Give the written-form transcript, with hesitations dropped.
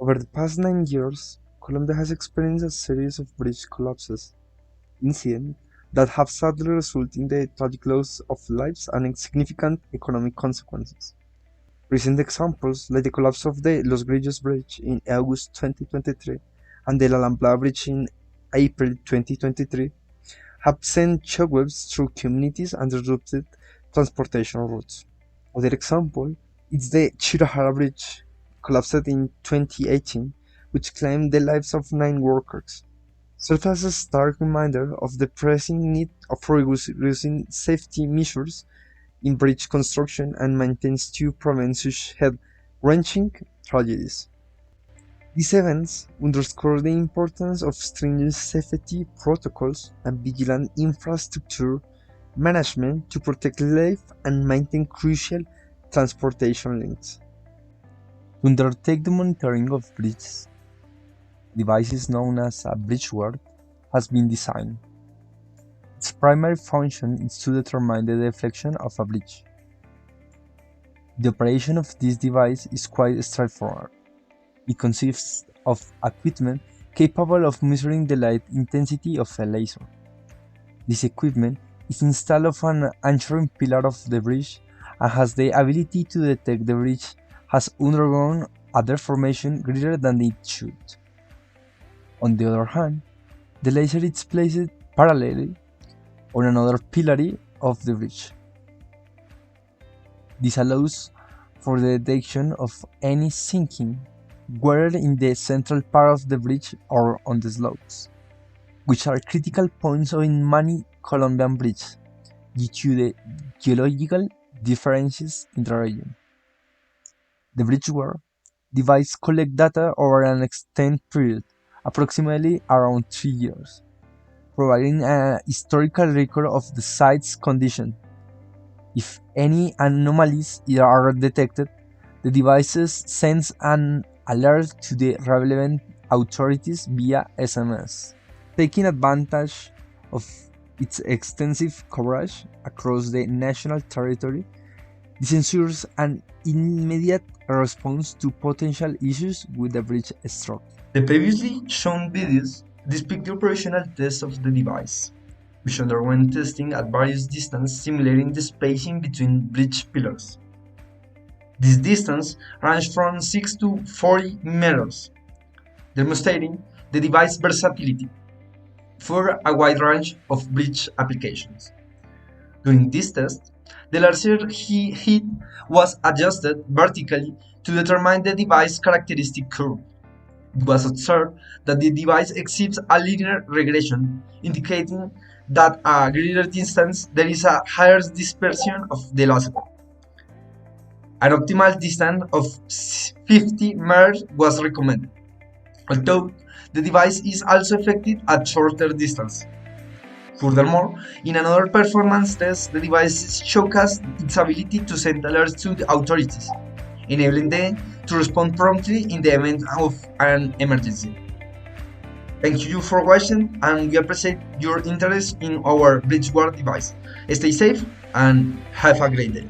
Over the past 9 years, Colombia has experienced a series of bridge collapses, incidents that have sadly resulted in the tragic loss of lives and significant economic consequences. Recent examples, like the collapse of the Los Grillos Bridge in August 2023 and the La Lamplada Bridge in April 2023, have sent shockwaves through communities and disrupted transportation routes. Other example is the Chirajara Bridge, collapsed in 2018, which claimed the lives of 9 workers. Serves as a stark reminder of the pressing need for reducing safety measures in bridge construction and maintenance to prevent such head-wrenching tragedies. These events underscore the importance of stringent safety protocols and vigilant infrastructure management to protect life and maintain crucial transportation links. To undertake the monitoring of bridges, devices known as a bridge guard has been designed. Its primary function is to determine the deflection of a bridge. The operation of this device is quite straightforward. It consists of equipment capable of measuring the light intensity of a laser. This equipment is installed on an anchoring pillar of the bridge and has the ability to detect the bridge has undergone a deformation greater than it should. On the other hand, the laser is placed parallelly on another pillar of the bridge. This allows for the detection of any sinking, whether in the central part of the bridge or on the slopes, which are critical points in many Colombian bridges due to the geological differences in the region. The bridge-guard device collects data over an extended period, approximately around 3 years, providing a historical record of the site's condition. If any anomalies are detected, the device sends an alert to the relevant authorities via SMS. Taking advantage of its extensive coverage across the national territory, this ensures an immediate response to potential issues with the bridge structure. The previously shown videos depict the operational test of the device, which underwent testing at various distances simulating the spacing between bridge pillars. This distance ranged from 6 to 40 meters, demonstrating the device's versatility for a wide range of bridge applications. During this test, the laser heat was adjusted vertically to determine the device's characteristic curve. It was observed that the device exhibits a linear regression, indicating that at a greater distance there is a higher dispersion of the laser. An optimal distance of 50 meters was recommended, although the device is also effective at shorter distance. Furthermore, in another performance test, the device showcased its ability to send alerts to the authorities, enabling them to respond promptly in the event of an emergency. Thank you for watching, and we appreciate your interest in our bridge guard device. Stay safe and have a great day.